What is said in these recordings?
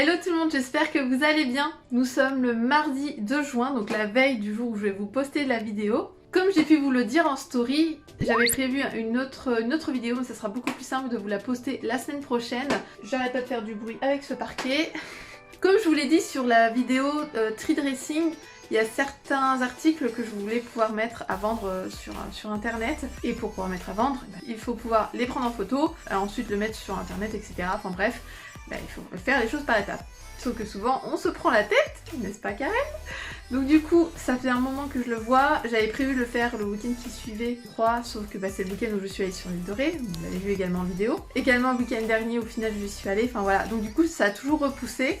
Hello tout le monde, j'espère que vous allez bien. Nous sommes le mardi 2 juin, donc la veille du jour où je vais vous poster la vidéo. Comme j'ai pu vous le dire en story, j'avais prévu une autre vidéo, mais ça sera beaucoup plus simple de vous la poster la semaine prochaine. J'arrête pas de faire du bruit avec ce parquet. Comme je vous l'ai dit sur la vidéo Tree Dressing, il y a certains articles que je voulais pouvoir mettre à vendre sur internet. Et pour pouvoir mettre à vendre, il faut pouvoir les prendre en photo, ensuite le mettre sur internet, etc. Enfin bref, il faut faire les choses par étapes. Sauf que souvent on se prend la tête, n'est-ce pas Karen? Donc du coup, ça fait un moment que je le vois. J'avais prévu de le faire le week-end qui suivait, je crois, sauf que c'est le week-end où je suis allée sur l'île de Ré, vous l'avez vu également en vidéo. Également le week-end dernier, au final, je suis allée, enfin voilà. Donc du coup, ça a toujours repoussé.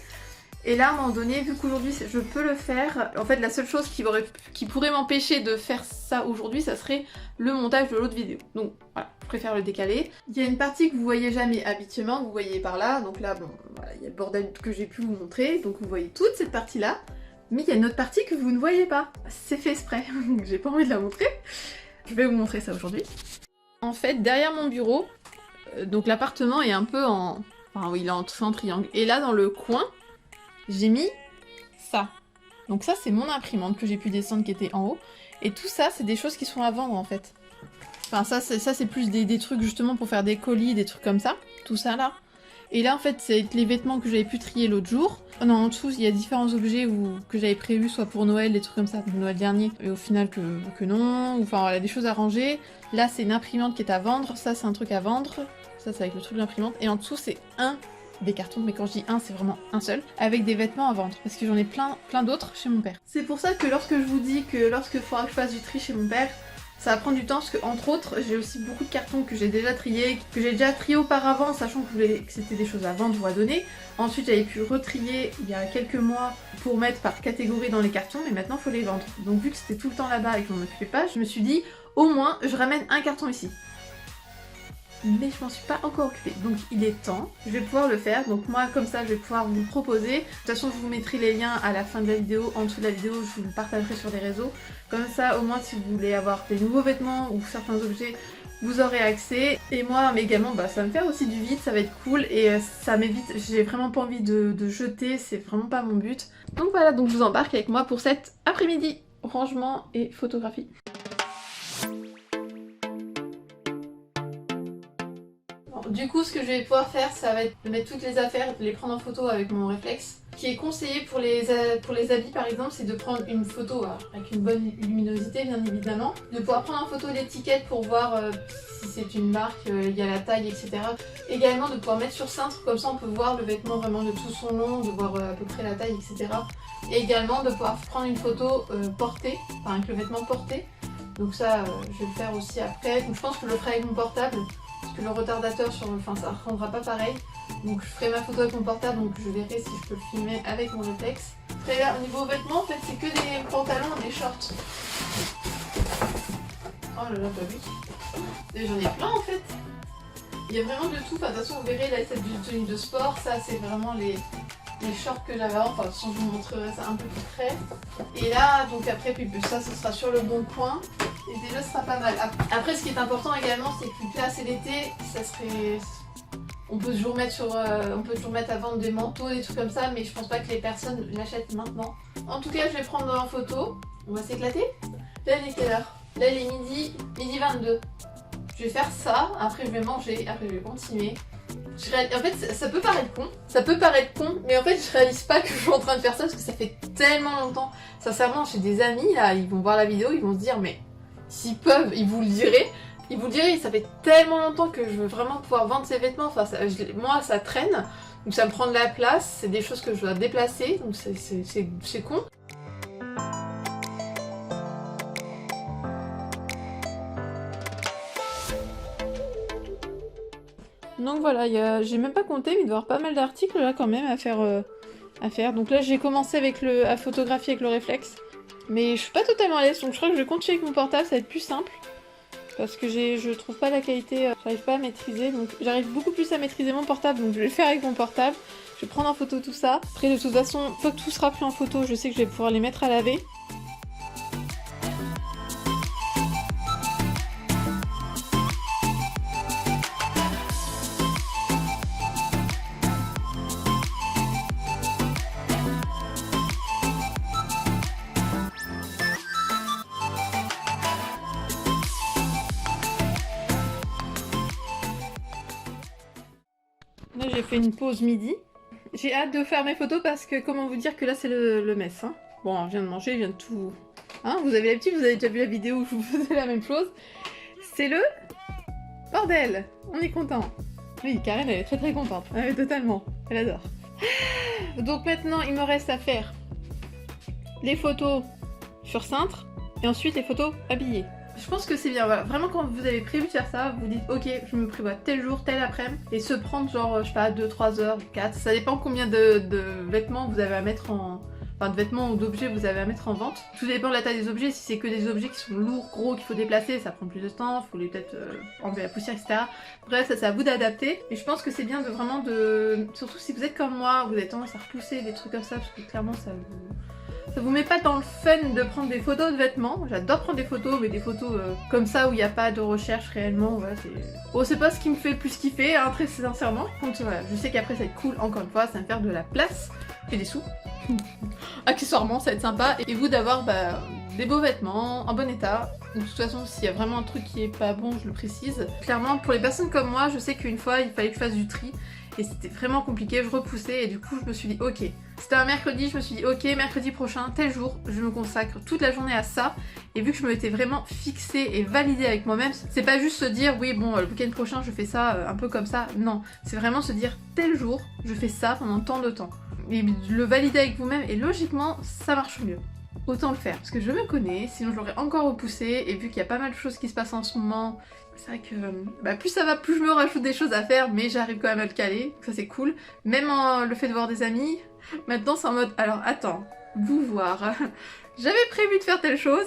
Et là, à un moment donné, vu qu'aujourd'hui je peux le faire, en fait la seule chose qui pourrait m'empêcher de faire ça aujourd'hui, ça serait le montage de l'autre vidéo. Donc voilà, je préfère le décaler. Il y a une partie que vous voyez jamais habituellement, vous voyez par là, donc là, bon, voilà, il y a le bordel que j'ai pu vous montrer, donc vous voyez toute cette partie-là. Mais il y a une autre partie que vous ne voyez pas. C'est fait exprès, j'ai pas envie de la montrer. Je vais vous montrer ça aujourd'hui. En fait, derrière mon bureau, donc l'appartement est un peu en... Enfin oui, il est en triangle. Et là, dans le coin, j'ai mis ça. Donc ça, c'est mon imprimante que j'ai pu descendre qui était en haut. Et tout ça, c'est des choses qui sont à vendre en fait. Enfin ça c'est plus des trucs justement pour faire des colis, des trucs comme ça. Tout ça là. Et là en fait, c'est les vêtements que j'avais pu trier l'autre jour. Non, en dessous, il y a différents objets que j'avais prévus, soit pour Noël, des trucs comme ça, pour Noël dernier. Et au final que non. Ou, enfin voilà, des choses à ranger. Là, c'est une imprimante qui est à vendre. Ça, c'est un truc à vendre. Ça, c'est avec le truc d'imprimante. Et en dessous, c'est des cartons, mais quand je dis un, c'est vraiment un seul, avec des vêtements à vendre, parce que j'en ai plein d'autres chez mon père. C'est pour ça que lorsque je vous dis que lorsque il faudra que je fasse du tri chez mon père, ça va prendre du temps, parce que entre autres, j'ai aussi beaucoup de cartons que j'ai déjà triés, que j'ai déjà triés auparavant, sachant que c'était des choses à vendre ou à donner. Ensuite, j'avais pu retrier il y a quelques mois pour mettre par catégorie dans les cartons, mais maintenant il faut les vendre. Donc vu que c'était tout le temps là-bas et que je m'en occupais pas, je me suis dit, au moins, je ramène un carton ici. Mais je m'en suis pas encore occupée, donc il est temps, je vais pouvoir le faire, donc moi comme ça je vais pouvoir vous le proposer. De toute façon je vous mettrai les liens à la fin de la vidéo, en dessous de la vidéo, je vous le partagerai sur les réseaux, comme ça au moins si vous voulez avoir des nouveaux vêtements ou certains objets, vous aurez accès. Et moi mais également ça va me faire aussi du vide, ça va être cool et ça m'évite, j'ai vraiment pas envie de jeter, c'est vraiment pas mon but. Donc voilà, donc je vous embarque avec moi pour cet après-midi, rangement et photographie. Du coup, ce que je vais pouvoir faire, ça va être de mettre toutes les affaires, de les prendre en photo avec mon réflexe. Ce qui est conseillé pour les habits par exemple, c'est de prendre une photo avec une bonne luminosité bien évidemment. De pouvoir prendre en photo l'étiquette pour voir si c'est une marque, il y a la taille, etc. Également de pouvoir mettre sur cintre, comme ça on peut voir le vêtement vraiment de tout son long, de voir à peu près la taille, etc. Et également de pouvoir prendre une photo portée, enfin avec le vêtement porté. Donc ça, je vais le faire aussi après. Donc je pense que je le ferai avec mon portable. Parce que le retardateur ça ne rendra pas pareil. Donc je ferai ma photo avec mon portable, donc je verrai si je peux le filmer avec mon réflexe. Après là, au niveau vêtements, en fait c'est que des pantalons et des shorts. Oh là là, bah oui. Et j'en ai plein en fait. Il y a vraiment de tout. Enfin, de toute façon vous verrez là, cette tenue de sport, ça c'est vraiment les shorts que j'avais avant. Enfin de toute façon je vous montrerai ça un peu plus près. Et là, donc après, puis ça ce sera sur le bon coin. Et déjà ce sera pas mal. Après ce qui est important également, c'est que là c'est l'été, ça serait... On peut toujours mettre à vendre des manteaux, des trucs comme ça, mais je pense pas que les personnes l'achètent maintenant. En tout cas je vais prendre en photo, on va s'éclater. Là il est quelle heure? Là il est midi 22. Je vais faire ça, après je vais manger, après je vais continuer. En fait ça peut paraître con, mais en fait je réalise pas que je suis en train de faire ça parce que ça fait tellement longtemps. Sincèrement, j'ai des amis là, ils vont voir la vidéo, ils vont se dire mais s'ils peuvent, ils vous le diraient. Ils vous le diraient, ça fait tellement longtemps que je veux vraiment pouvoir vendre ces vêtements. Enfin, moi, ça traîne, donc ça me prend de la place. C'est des choses que je dois déplacer, donc c'est con. Donc voilà, j'ai même pas compté, mais il doit y avoir pas mal d'articles là quand même à faire. Donc là, j'ai commencé à photographier avec le réflexe. Mais je suis pas totalement à l'aise, donc je crois que je vais continuer avec mon portable, ça va être plus simple. Parce que je trouve pas la qualité, j'arrive pas à maîtriser, donc j'arrive beaucoup plus à maîtriser mon portable, donc je vais le faire avec mon portable. Je vais prendre en photo tout ça. Après de toute façon, une fois que tout sera pris en photo, je sais que je vais pouvoir les mettre à laver. Là j'ai fait une pause midi. J'ai hâte de faire mes photos parce que comment vous dire que là c'est le mess. Hein. Bon, je viens de manger, je viens de tout... Hein, vous avez l'habitude, vous avez déjà vu la vidéo où je vous faisais la même chose. C'est le bordel. On est content. Oui, Karen elle est très très contente. Ouais, totalement. Elle adore. Donc maintenant il me reste à faire les photos sur cintre et ensuite les photos habillées. Je pense que c'est bien, voilà. Vraiment quand vous avez prévu de faire ça, vous dites ok, je me prévois tel jour, tel après-midi et se prendre genre, je sais pas, 2-3 heures, 4, ça dépend combien de vêtements vous avez à mettre en... Enfin de vêtements ou d'objets vous avez à mettre en vente. Tout dépend de la taille des objets, si c'est que des objets qui sont lourds, gros, qu'il faut déplacer, ça prend plus de temps, il faut les peut-être enlever la poussière, etc. Bref, ça c'est à vous d'adapter. Et je pense que c'est bien de vraiment de... Surtout si vous êtes comme moi, vous avez tendance à repousser des trucs comme ça, parce que clairement ça vous met pas dans le fun de prendre des photos de vêtements. J'adore prendre des photos, mais des photos comme ça où il n'y a pas de recherche réellement. Voilà, bon, c'est pas ce qui me fait le plus kiffer, hein, très sincèrement. Donc voilà, je sais qu'après ça va être cool, encore une fois, ça va me faire de la place et des sous. Accessoirement, ça va être sympa. Et vous d'avoir des beaux vêtements, en bon état. De toute façon, s'il y a vraiment un truc qui est pas bon, je le précise. Clairement, pour les personnes comme moi, je sais qu'une fois, il fallait que je fasse du tri. Et c'était vraiment compliqué, je repoussais et du coup je me suis dit ok. C'était un mercredi, je me suis dit ok, mercredi prochain, tel jour, je me consacre toute la journée à ça. Et vu que je me l'étais vraiment fixée et validée avec moi-même, c'est pas juste se dire oui bon le week-end prochain je fais ça un peu comme ça, non. C'est vraiment se dire tel jour, je fais ça pendant tant de temps. Et le valider avec vous-même et logiquement ça marche mieux. Autant le faire, parce que je me connais, sinon je l'aurais encore repoussé, et vu qu'il y a pas mal de choses qui se passent en ce moment, c'est vrai que plus ça va, plus je me rajoute des choses à faire, mais j'arrive quand même à le caler, ça c'est cool. Même le fait de voir des amis, maintenant c'est en mode, alors attends, vous voir, j'avais prévu de faire telle chose,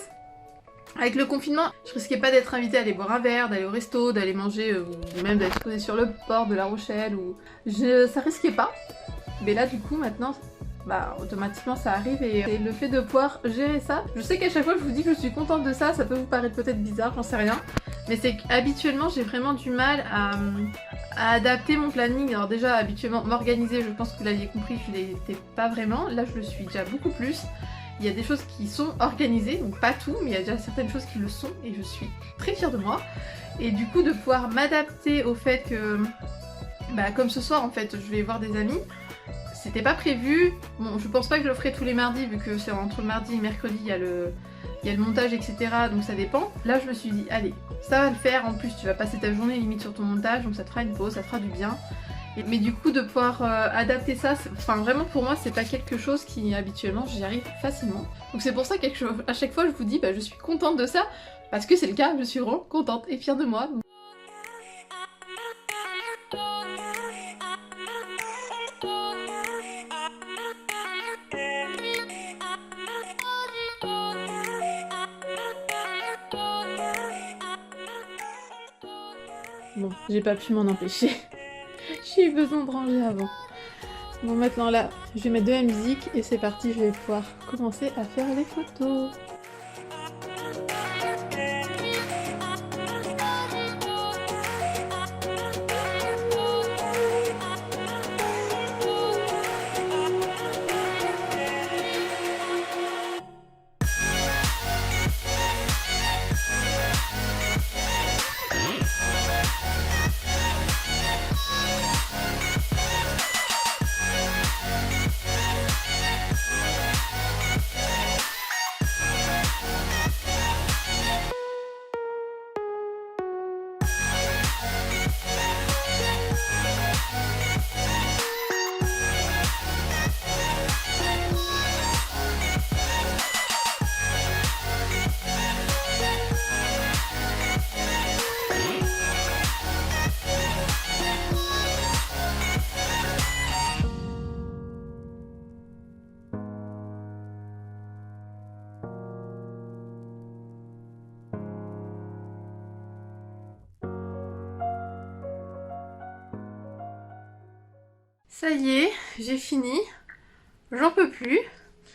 avec le confinement, je risquais pas d'être invitée à aller boire un verre, d'aller au resto, d'aller manger, ou même d'aller se poser sur le port de La Rochelle, ou... ça risquait pas, mais là du coup maintenant... automatiquement ça arrive et le fait de pouvoir gérer ça, je sais qu'à chaque fois que je vous dis que je suis contente de ça, ça peut vous paraître peut-être bizarre, j'en sais rien, mais c'est qu'habituellement j'ai vraiment du mal à adapter mon planning. Alors déjà habituellement m'organiser, je pense que vous l'aviez compris, je l'étais pas vraiment, là je le suis déjà beaucoup plus. Il y a des choses qui sont organisées, donc pas tout, mais il y a déjà certaines choses qui le sont et je suis très fière de moi. Et du coup de pouvoir m'adapter au fait que, comme ce soir en fait, je vais voir des amis. C'était pas prévu, bon je pense pas que je le ferai tous les mardis vu que c'est entre le mardi et le mercredi il y a le montage etc, donc ça dépend. Là je me suis dit allez ça va le faire, en plus tu vas passer ta journée limite sur ton montage donc ça te fera une pause, ça te fera du bien. Mais du coup de pouvoir adapter ça, enfin vraiment pour moi c'est pas quelque chose qui habituellement j'y arrive facilement. Donc c'est pour ça qu'à chaque fois je vous dis je suis contente de ça, parce que c'est le cas, je suis vraiment contente et fière de moi. Bon, j'ai pas pu m'en empêcher. J'ai eu besoin de ranger avant. Bon, maintenant là, je vais mettre de la musique et c'est parti, je vais pouvoir commencer à faire les photos. Ça y est, j'ai fini. J'en peux plus.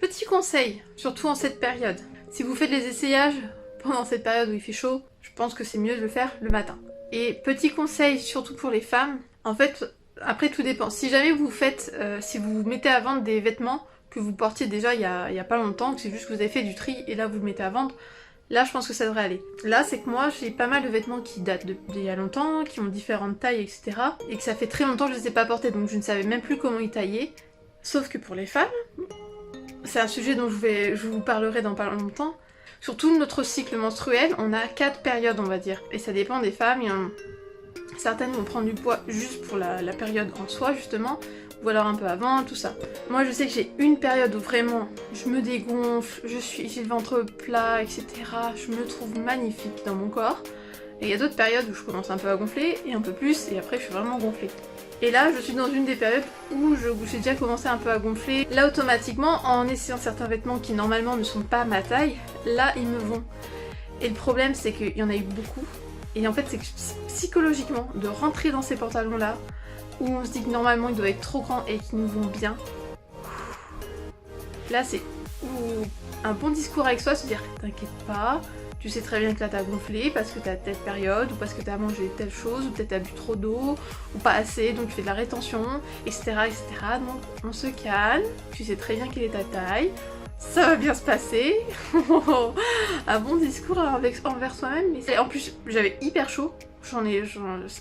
Petit conseil, surtout en cette période. Si vous faites les essayages pendant cette période où il fait chaud, je pense que c'est mieux de le faire le matin. Et petit conseil, surtout pour les femmes, en fait, après tout dépend. Si jamais vous faites, si vous mettez à vendre des vêtements que vous portiez déjà il y a pas longtemps, que c'est juste que vous avez fait du tri et là vous le mettez à vendre, Là, je pense que ça devrait aller. Là, c'est que moi, j'ai pas mal de vêtements qui datent d'il y a longtemps, qui ont différentes tailles, etc. Et que ça fait très longtemps que je les ai pas portés, donc je ne savais même plus comment y tailler. Sauf que pour les femmes, c'est un sujet dont je vous parlerai dans pas longtemps. Sur tout notre cycle menstruel, on a 4 périodes, on va dire. Et ça dépend des femmes. Certaines vont prendre du poids juste pour la période en soi, justement. Ou alors un peu avant, tout ça. Moi je sais que j'ai une période où vraiment je me dégonfle, j'ai le ventre plat, etc. Je me trouve magnifique dans mon corps. Et il y a d'autres périodes où je commence un peu à gonfler, et un peu plus, et après je suis vraiment gonflée. Et là je suis dans une des périodes où j'ai déjà commencé un peu à gonfler. Là automatiquement, en essayant certains vêtements qui normalement ne sont pas ma taille, là ils me vont. Et le problème c'est qu'il y en a eu beaucoup. Et en fait c'est que psychologiquement, de rentrer dans ces pantalons là, où on se dit que normalement ils doivent être trop grands et qu'ils nous vont bien. Là c'est un bon discours avec soi, se dire t'inquiète pas, tu sais très bien que là t'as gonflé parce que t'as telle période, ou parce que t'as mangé telle chose, ou peut-être t'as bu trop d'eau, ou pas assez, donc tu fais de la rétention, etc. etc. Donc on se calme, tu sais très bien quelle est ta taille, ça va bien se passer. Un bon discours envers soi-même. Mais en plus j'avais hyper chaud.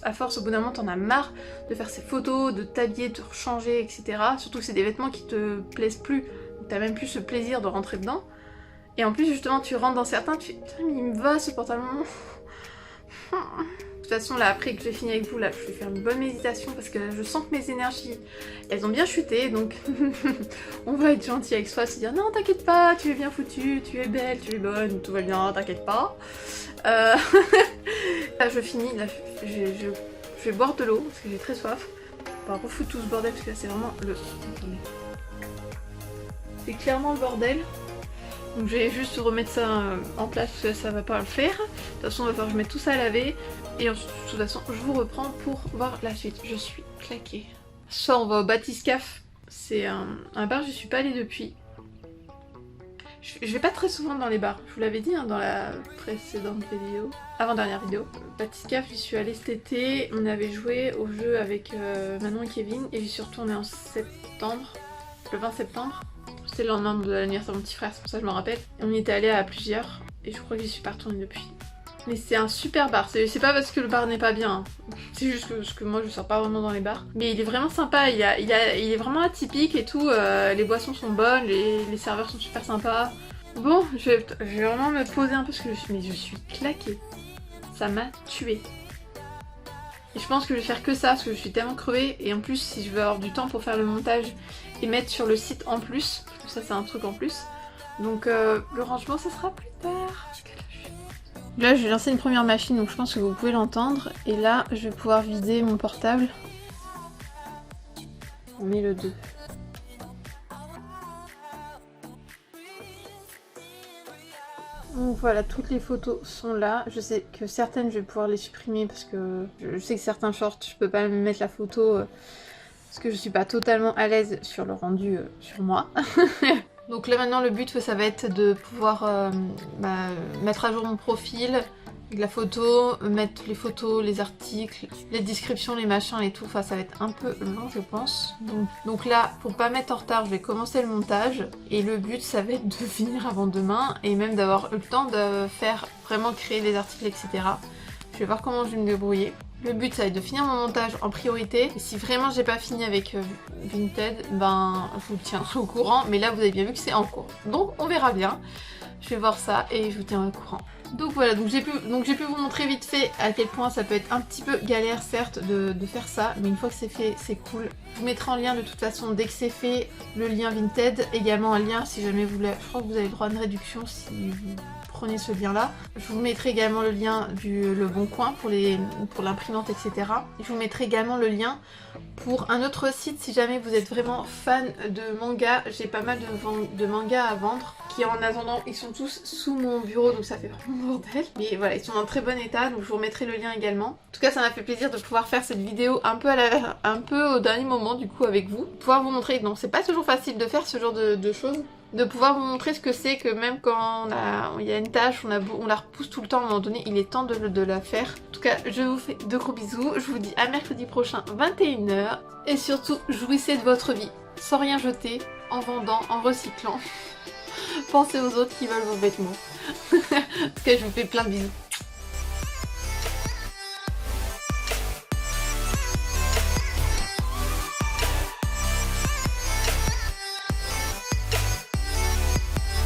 À force, au bout d'un moment, t'en as marre de faire ces photos, de t'habiller, de te changer, etc. Surtout que c'est des vêtements qui te plaisent plus. Donc t'as même plus ce plaisir de rentrer dedans. Et en plus, justement, tu rentres dans certains, tu fais putain, mais il me va ce pantalon. De toute façon, là, après que j'ai fini avec vous, là, je vais faire une bonne méditation parce que là, je sens que mes énergies, elles ont bien chuté. Donc, on va être gentil avec soi, se dire non, t'inquiète pas, tu es bien foutue, tu es belle, tu es bonne, tout va bien, t'inquiète pas. Là je finis, là je vais boire de l'eau parce que j'ai très soif. On va refoutre tout ce bordel parce que là c'est vraiment le... C'est clairement le bordel. Donc je vais juste remettre ça en place parce que ça va pas le faire. De toute façon il va falloir que je mette tout ça à laver. Et ensuite, de toute façon je vous reprends pour voir la suite. Je suis claquée. Ce soir on va au Bathyscaphe. C'est un bar, je suis pas allée depuis. Je vais pas très souvent dans les bars, je vous l'avais dit hein, dans la précédente vidéo, avant-dernière vidéo. Bathyscaphe, j'y suis allée cet été, on avait joué au jeu avec Manon et Kevin et j'y suis retournée en septembre, le 20 septembre. C'était le lendemain de l'anniversaire de mon petit frère, c'est pour ça que je me rappelle. Et on y était allé à plusieurs et je crois que j'y suis pas retournée depuis. Mais c'est un super bar, c'est pas parce que le bar n'est pas bien, hein. C'est juste que moi je sors pas vraiment dans les bars. Mais il est vraiment sympa, il est vraiment atypique et tout, les boissons sont bonnes, les serveurs sont super sympas. Bon, je vais vraiment me poser un peu parce que je suis claquée. Ça m'a tuée. Et je pense que je vais faire que ça parce que je suis tellement crevée et en plus si je veux avoir du temps pour faire le montage et mettre sur le site en plus, parce que ça c'est un truc en plus. Donc le rangement ça sera plus tard. Là je vais lancer une première machine donc je pense que vous pouvez l'entendre. Et là je vais pouvoir vider mon portable. On met le 2. Donc voilà, toutes les photos sont là. Je sais que certaines je vais pouvoir les supprimer parce que je sais que certains shorts je peux pas mettre la photo parce que je suis pas totalement à l'aise sur le rendu sur moi. Donc là maintenant le but ça va être de pouvoir mettre à jour mon profil, de la photo, mettre les photos, les articles, les descriptions, les machins et tout. Enfin ça va être un peu long je pense. Donc là pour pas mettre en retard je vais commencer le montage et le but ça va être de finir avant demain et même d'avoir le temps de faire vraiment créer les articles etc. Je vais voir comment je vais me débrouiller. Le but ça va être de finir mon montage en priorité. Et si vraiment j'ai pas fini avec Vinted, ben je vous tiendrai au courant. Mais là vous avez bien vu que c'est en cours. Donc on verra bien. Je vais voir ça et je vous tiendrai au courant. Donc voilà, donc j'ai pu vous montrer vite fait à quel point ça peut être un petit peu galère certes de faire ça. Mais une fois que c'est fait, c'est cool. Je vous mettrai en lien de toute façon dès que c'est fait le lien Vinted. Également un lien si jamais vous voulez. Je crois que vous avez le droit à une réduction si vous prenez ce lien là. Je vous mettrai également le lien du Le Bon Coin pour l'imprimante etc. Je vous mettrai également le lien pour un autre site si jamais vous êtes vraiment fan de manga. J'ai pas mal de mangas à vendre qui en attendant ils sont tous sous mon bureau donc ça fait vraiment bordel. Mais voilà ils sont en très bon état donc je vous remettrai le lien également. En tout cas ça m'a fait plaisir de pouvoir faire cette vidéo un peu au dernier moment du coup avec vous. Pouvoir vous montrer, non c'est pas toujours facile de faire ce genre de choses. De pouvoir vous montrer ce que c'est que même quand il y a une tâche, on la repousse tout le temps, à un moment donné, il est temps de la faire. En tout cas, je vous fais de gros bisous, je vous dis à mercredi prochain 21 h. Et surtout, jouissez de votre vie, sans rien jeter, en vendant, en recyclant. Pensez aux autres qui veulent vos vêtements. En tout cas, je vous fais plein de bisous.